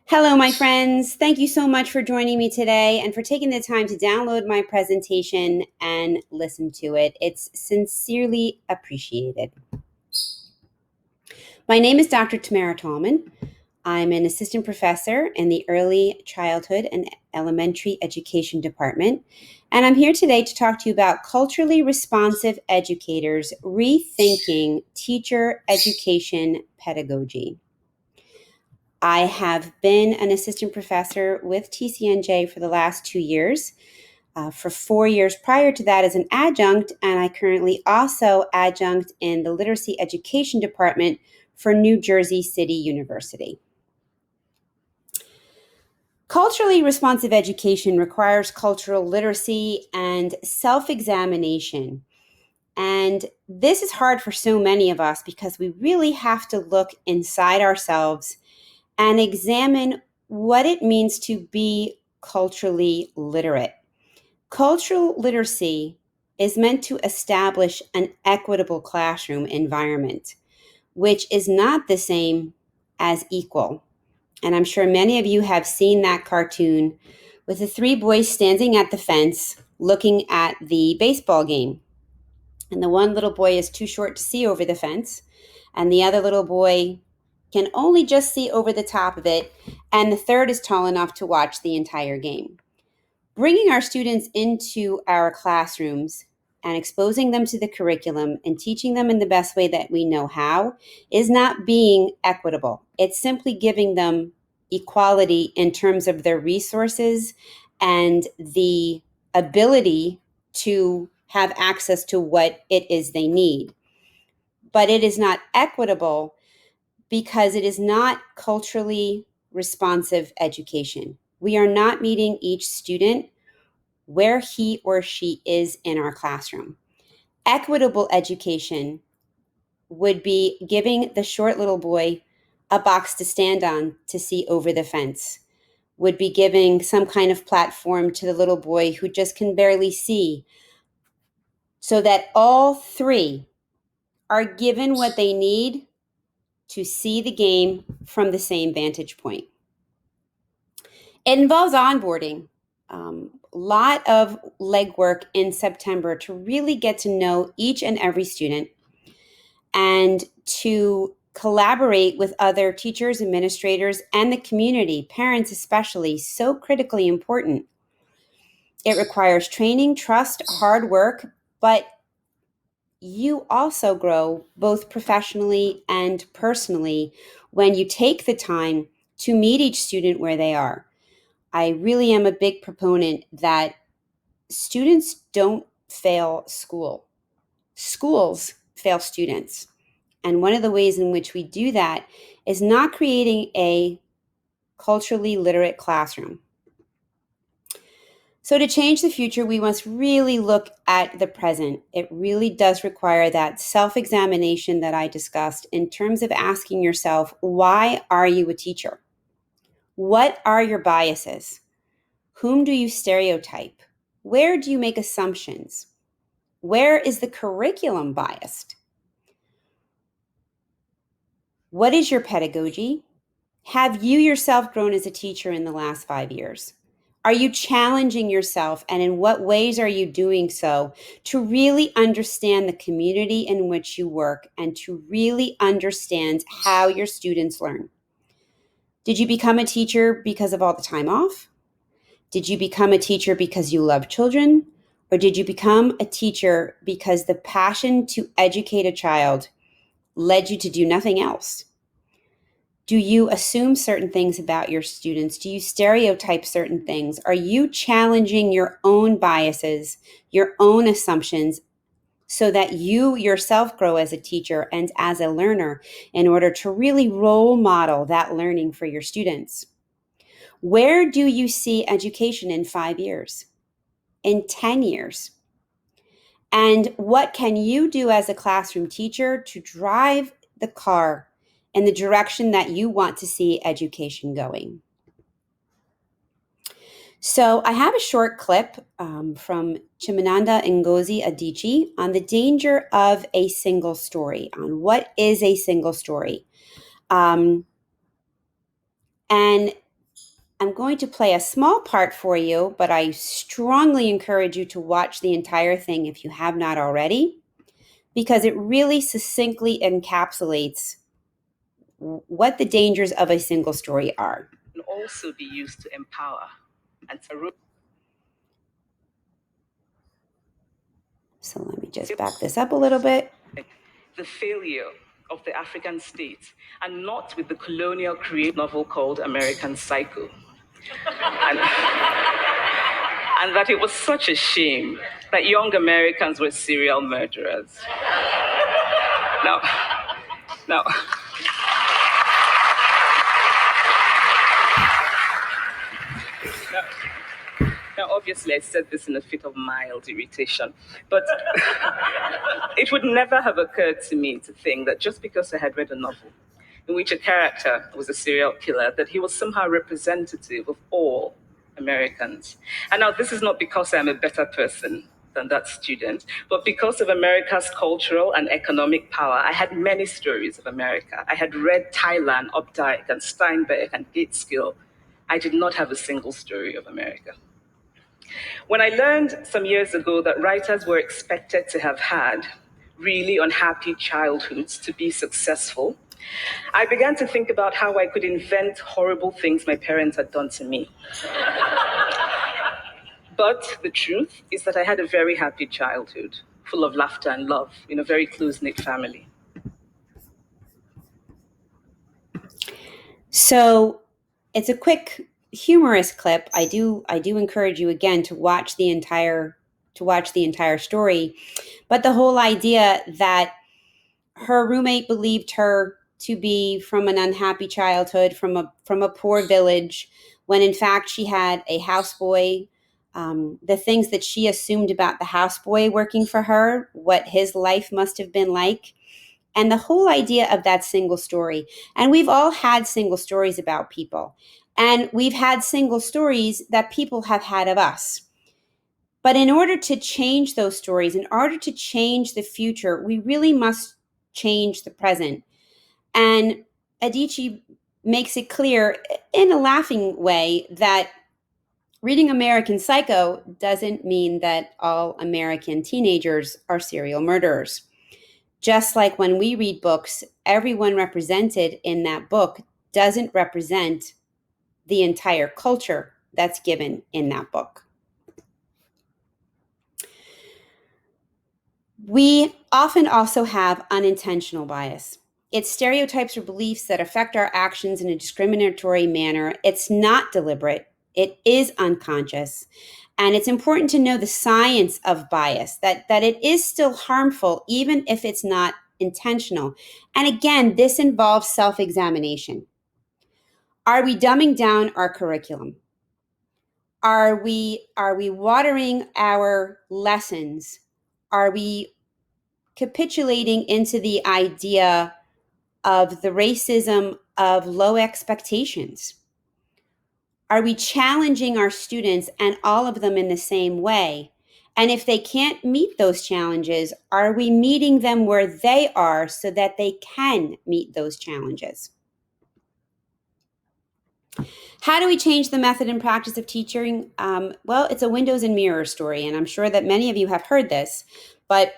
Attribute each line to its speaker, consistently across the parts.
Speaker 1: Hello, my friends. Thank you so much for joining me today and for taking the time to download my presentation and listen to it. It's sincerely appreciated. My name is Dr. Tamara Tallman. I'm an assistant professor in the Early Childhood and Elementary Education Department, and I'm here today to talk to you about culturally responsive educators rethinking teacher education pedagogy. I have been an assistant professor with TCNJ for the last 2 years, for 4 years prior to that as an adjunct, and I currently also adjunct in the Literacy Education Department for New Jersey City University. Culturally responsive education requires cultural literacy and self-examination. And this is hard for so many of us because we really have to look inside ourselves and examine what it means to be culturally literate. Cultural literacy is meant to establish an equitable classroom environment, which is not the same as equal. And I'm sure many of you have seen that cartoon with the three boys standing at the fence looking at the baseball game. And the one little boy is too short to see over the fence, and the other little boy can only just see over the top of it, and the third is tall enough to watch the entire game. Bringing our students into our classrooms and exposing them to the curriculum and teaching them in the best way that we know how is not being equitable. It's simply giving them equality in terms of their resources and the ability to have access to what it is they need. But it is not equitable because it is not culturally responsive education. We are not meeting each student where he or she is in our classroom. Equitable education would be giving the short little boy a box to stand on to see over the fence, would be giving some kind of platform to the little boy who just can barely see, so that all three are given what they need to see the game from the same vantage point. It involves onboarding, a lot of legwork in September to really get to know each and every student and to collaborate with other teachers, administrators, and the community, parents especially, so critically important. It requires training, trust, hard work, but you also grow both professionally and personally when you take the time to meet each student where they are. I really am a big proponent that students don't fail school. Schools fail students. And one of the ways in which we do that is not creating a culturally literate classroom. So to change the future, we must really look at the present. It really does require that self-examination that I discussed in terms of asking yourself, why are you a teacher? What are your biases? Whom do you stereotype? Where do you make assumptions? Where is the curriculum biased? What is your pedagogy? Have you yourself grown as a teacher in the last 5 years? Are you challenging yourself, and in what ways are you doing so to really understand the community in which you work and to really understand how your students learn? Did you become a teacher because of all the time off? Did you become a teacher because you love children? Or did you become a teacher because the passion to educate a child led you to do nothing else? Do you assume certain things about your students? Do you stereotype certain things? Are you challenging your own biases, your own assumptions, so that you yourself grow as a teacher and as a learner in order to really role model that learning for your students? Where do you see education in 5 years, in 10 years? And what can you do as a classroom teacher to drive the car in the direction that you want to see education going? So I have a short clip from Chimamanda Ngozi Adichie on the danger of a single story, on what is a single story. And I'm going to play a small part for you, but I strongly encourage you to watch the entire thing if you have not already, because it really succinctly encapsulates what the dangers of a single story are.
Speaker 2: Can also be used to empower and to.
Speaker 1: So let me just back this up a little bit.
Speaker 2: The failure of the African state, and not with the colonial creative novel called American Psycho. And, and that it was such a shame that young Americans were serial murderers. Now, now, now, now, obviously, I said this in a fit of mild irritation, but it would never have occurred to me to think that just because I had read a novel in which a character was a serial killer, that he was somehow representative of all Americans. And now, this is not because I'm a better person than that student, but because of America's cultural and economic power, I had many stories of America. I had read Tyler and Updike and Steinbeck and Gateskill. I did not have a single story of America. When I learned some years ago that writers were expected to have had really unhappy childhoods to be successful, I began to think about how I could invent horrible things my parents had done to me. But the truth is that I had a very happy childhood, full of laughter and love, in a very close-knit family.
Speaker 1: So it's a quick humorous clip. I do encourage you again to watch the entire story. But the whole idea that her roommate believed her to be from an unhappy childhood, from a poor village, when in fact she had a houseboy. The things that she assumed about the houseboy working for her, what his life must have been like, and the whole idea of that single story. And we've all had single stories about people, and we've had single stories that people have had of us. But in order to change those stories, in order to change the future, we really must change the present. And Adichie makes it clear in a laughing way that reading American Psycho doesn't mean that all American teenagers are serial murderers. Just like when we read books, everyone represented in that book doesn't represent the entire culture that's given in that book. We often also have unintentional bias. It's stereotypes or beliefs that affect our actions in a discriminatory manner. It's not deliberate, it is unconscious. And it's important to know the science of bias, that it is still harmful, even if it's not intentional. And again, this involves self-examination. Are we dumbing down our curriculum? Are we watering our lessons? Are we capitulating into the idea of the racism of low expectations? Are we challenging our students and all of them in the same way? And if they can't meet those challenges, are we meeting them where they are so that they can meet those challenges? How do we change the method and practice of teaching? Well, it's a windows and mirrors story, and I'm sure that many of you have heard this, but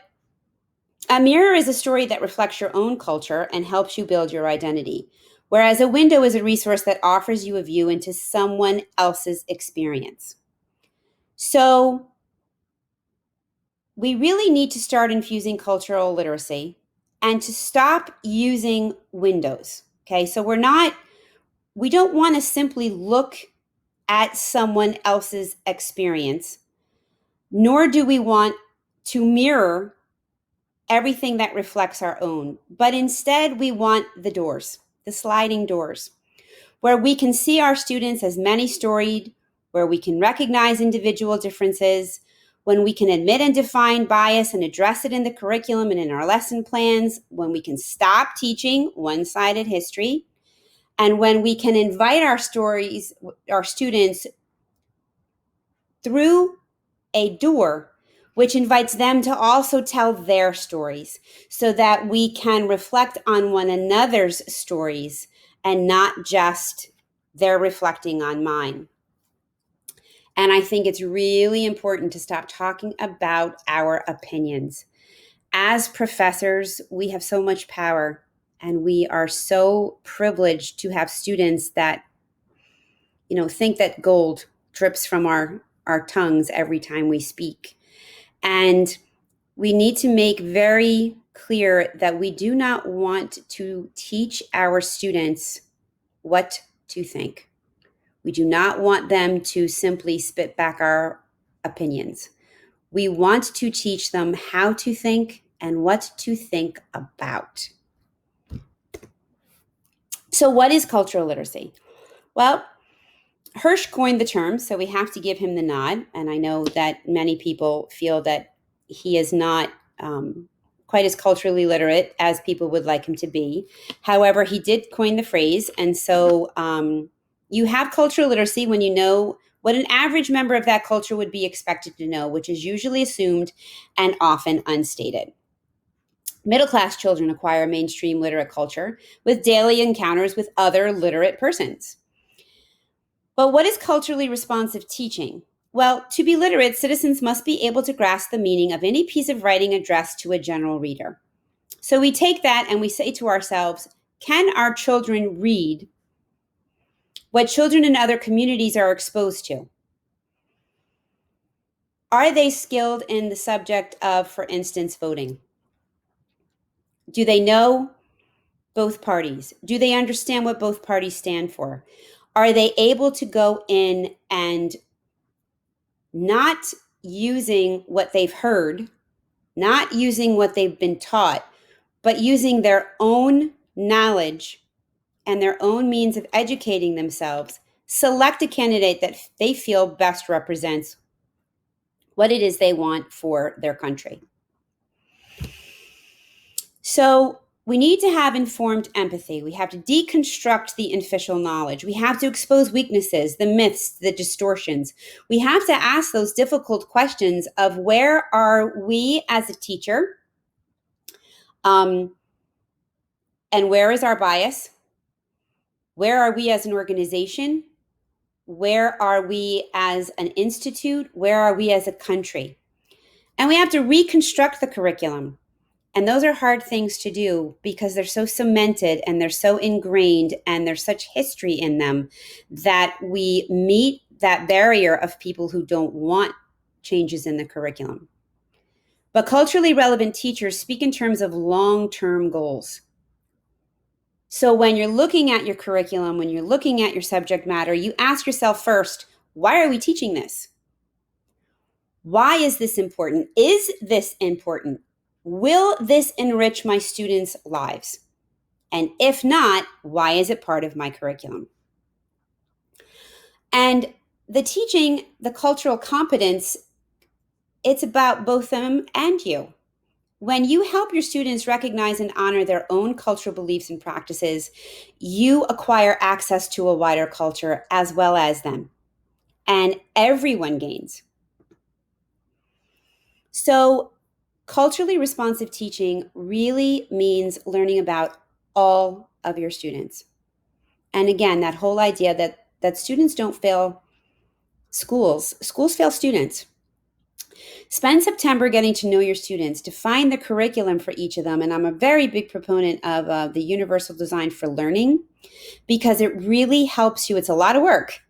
Speaker 1: a mirror is a story that reflects your own culture and helps you build your identity, whereas a window is a resource that offers you a view into someone else's experience. So we really need to start infusing cultural literacy and to stop using windows. Okay, so we don't want to simply look at someone else's experience, nor do we want to mirror everything that reflects our own, but instead we want the doors, the sliding doors, where we can see our students as many storied, where we can recognize individual differences, when we can admit and define bias and address it in the curriculum and in our lesson plans, when we can stop teaching one-sided history, and when we can invite our students through a door which invites them to also tell their stories so that we can reflect on one another's stories and not just they're reflecting on mine. And I think it's really important to stop talking about our opinions. As professors, we have so much power, and we are so privileged to have students that, think that gold drips from our tongues every time we speak. And we need to make very clear that we do not want to teach our students what to think. We do not want them to simply spit back our opinions. We want to teach them how to think and what to think about. So, what is cultural literacy? Well, Hirsch coined the term, so we have to give him the nod. And I know that many people feel that he is not quite as culturally literate as people would like him to be. However, he did coin the phrase. And so you have cultural literacy when you know what an average member of that culture would be expected to know, which is usually assumed and often unstated. Middle class children acquire mainstream literate culture with daily encounters with other literate persons. But what is culturally responsive teaching? Well, to be literate, citizens must be able to grasp the meaning of any piece of writing addressed to a general reader. So we take that and we say to ourselves, can our children read what children in other communities are exposed to? Are they skilled in the subject of, for instance, voting? Do they know both parties? Do they understand what both parties stand for? Are they able to go in and not using what they've heard, not using what they've been taught, but using their own knowledge and their own means of educating themselves, select a candidate that they feel best represents what it is they want for their country? So we need to have informed empathy. We have to deconstruct the official knowledge. We have to expose weaknesses, the myths, the distortions. We have to ask those difficult questions of where are we as a teacher, and where is our bias? Where are we as an organization? Where are we as an institute? Where are we as a country? And we have to reconstruct the curriculum. And those are hard things to do because they're so cemented and they're so ingrained and there's such history in them that we meet that barrier of people who don't want changes in the curriculum. But culturally relevant teachers speak in terms of long-term goals. So when you're looking at your curriculum, when you're looking at your subject matter, you ask yourself first, why are we teaching this? Why is this important? Is this important? Will this enrich my students' lives? And if not, why is it part of my curriculum? And the teaching, the cultural competence, it's about both them and you. When you help your students recognize and honor their own cultural beliefs and practices, you acquire access to a wider culture as well as them. And everyone gains. So, culturally responsive teaching really means learning about all of your students. And again, that whole idea that students don't fail schools, schools fail students. Spend September getting to know your students, define the curriculum for each of them. And I'm a very big proponent of the universal design for learning because it really helps you. It's a lot of work,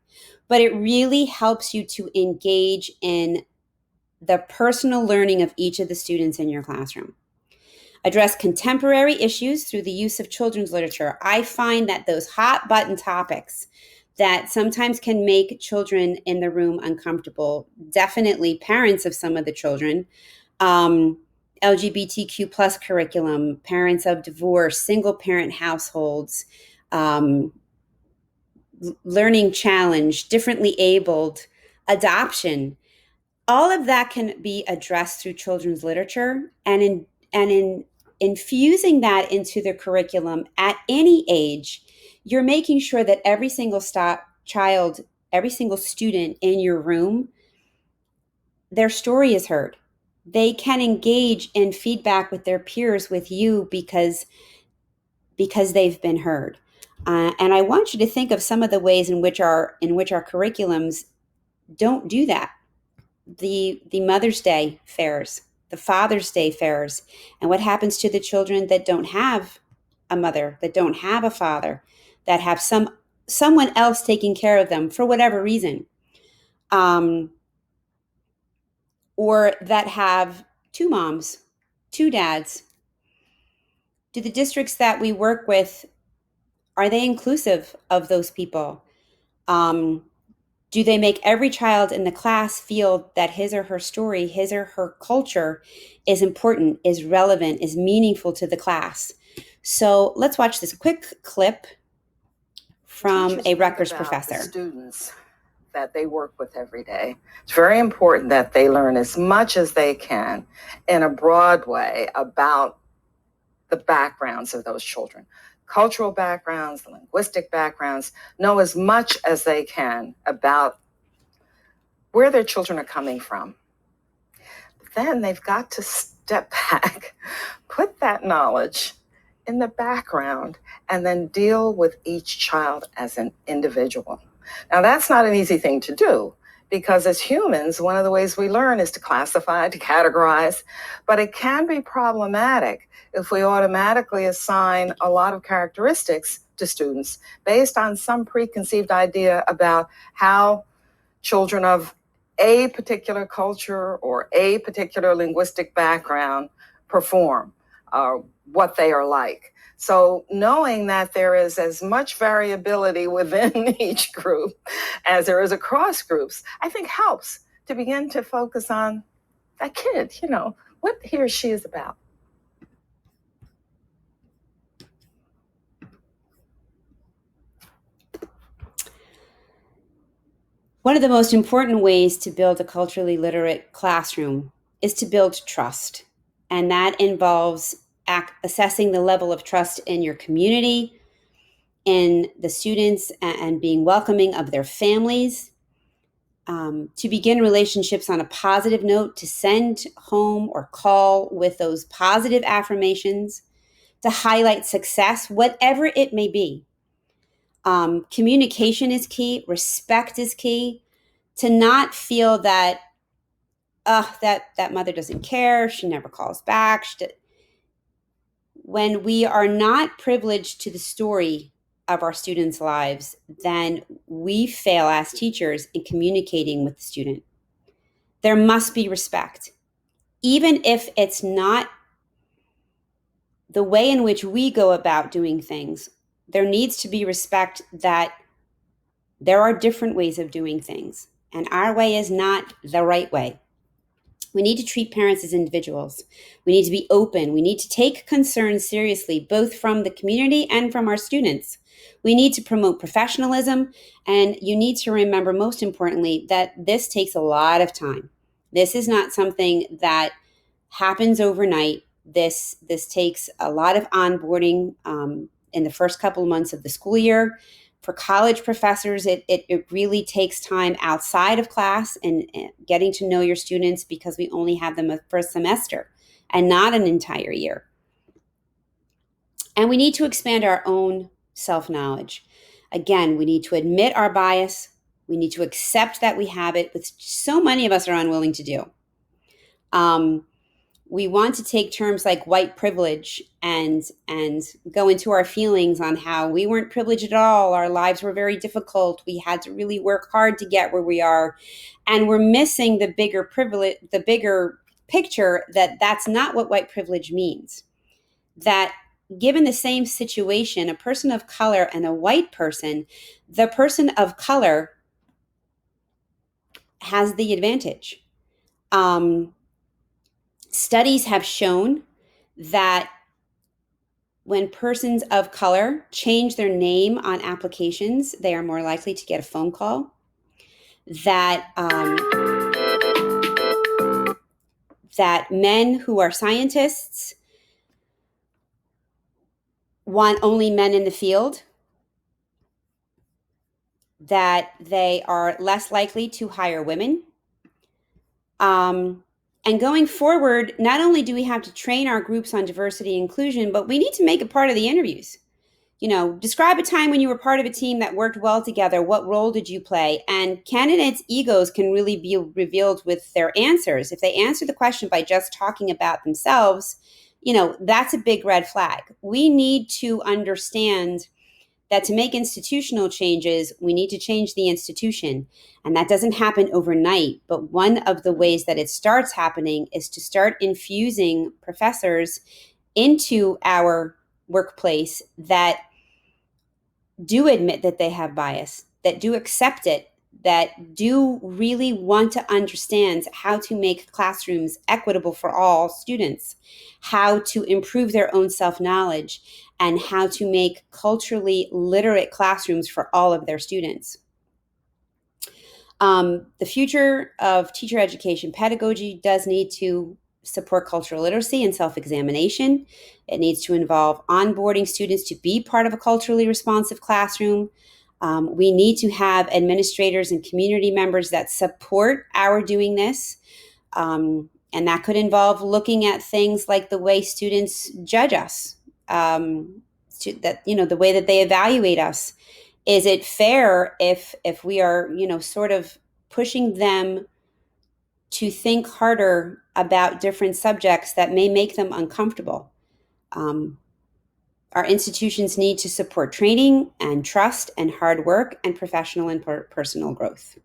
Speaker 1: but it really helps you to engage in the personal learning of each of the students in your classroom. Address contemporary issues through the use of children's literature. I find that those hot button topics that sometimes can make children in the room uncomfortable, definitely parents of some of the children, LGBTQ plus curriculum, parents of divorce, single parent households, learning challenge, differently abled, adoption, all of that can be addressed through children's literature and in infusing that into the curriculum at any age, you're making sure that every single child, every single student in your room, their story is heard. They can engage in feedback with their peers with you because they've been heard. And I want you to think of some of the ways in which our curriculums don't do that. The Mother's Day fairs, the Father's Day fairs, and what happens to the children that don't have a mother, that don't have a father, that have someone else taking care of them for whatever reason, um, or that have two moms, two dads. Do the districts that we work with, are they inclusive of those people? Um, do they make every child in the class feel that his or her story, his or her culture is important, is relevant, is meaningful to the class? So let's watch this quick clip from a Rutgers professor.
Speaker 3: The students that they work with every day. It's very important that they learn as much as they can in a broad way about the backgrounds of those children. Cultural backgrounds, linguistic backgrounds, know as much as they can about where their children are coming from. Then they've got to step back, put that knowledge in the background, and then deal with each child as an individual. Now, that's not an easy thing to do because as humans, one of the ways we learn is to classify, to categorize, but it can be problematic if we automatically assign a lot of characteristics to students based on some preconceived idea about how children of a particular culture or a particular linguistic background perform, what they are like. So knowing that there is as much variability within each group as there is across groups, I think helps to begin to focus on that kid, what he or she is about.
Speaker 1: One of the most important ways to build a culturally literate classroom is to build trust. And that involves assessing the level of trust in your community, in the students, and being welcoming of their families, to begin relationships on a positive note, to send home or call with those positive affirmations, to highlight success, whatever it may be. Communication is key, respect is key, to not feel that that mother doesn't care, she never calls back. When we are not privileged to the story of our students' lives, then we fail as teachers in communicating with the student. There must be respect. Even if it's not the way in which we go about doing things, there needs to be respect that there are different ways of doing things, and our way is not the right way. We need to treat parents as individuals. We need to be open. We need to take concerns seriously, both from the community and from our students. We need to promote professionalism, and you need to remember, most importantly, that this takes a lot of time. This is not something that happens overnight. This takes a lot of onboarding in the first couple of months of the school year. For college professors, it really takes time outside of class and getting to know your students, because we only have them for a semester and not an entire year. And we need to expand our own self-knowledge. Again, we need to admit our bias. We need to accept that we have it, which so many of us are unwilling to do. We want to take terms like white privilege and go into our feelings on how we weren't privileged at all. Our lives were very difficult. We had to really work hard to get where we are. And we're missing the bigger privilege, the bigger picture, that that's not what white privilege means. That given the same situation, a person of color and a white person, the person of color has the advantage. Studies have shown that when persons of color change their name on applications, they are more likely to get a phone call. That men who are scientists want only men in the field. That they are less likely to hire women. And going forward, not only do we have to train our groups on diversity and inclusion, but we need to make it part of the interviews. describe a time when you were part of a team that worked well together. What role did you play? And candidates' egos can really be revealed with their answers. If they answer the question by just talking about themselves, that's a big red flag. We need to understand that to make institutional changes, we need to change the institution. And that doesn't happen overnight. But one of the ways that it starts happening is to start infusing professors into our workplace that do admit that they have bias, that do accept it, that do really want to understand how to make classrooms equitable for all students, how to improve their own self-knowledge, and how to make culturally literate classrooms for all of their students. The future of teacher education pedagogy does need to support cultural literacy and self-examination. It needs to involve onboarding students to be part of a culturally responsive classroom. We need to have administrators and community members that support our doing this. And that could involve looking at things like the way students judge us, the way that they evaluate us. Is it fair if we are, sort of pushing them to think harder about different subjects that may make them uncomfortable? Our institutions need to support training and trust and hard work and professional and personal growth.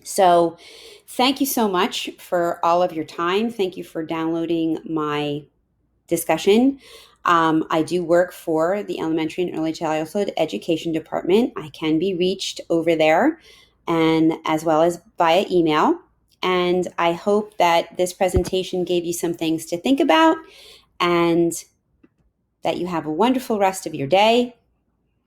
Speaker 1: So thank you so much for all of your time. Thank you for downloading my discussion. I do work for the Elementary and Early Childhood Education Department. I can be reached over there and as well as via email. And I hope that this presentation gave you some things to think about and that you have a wonderful rest of your day.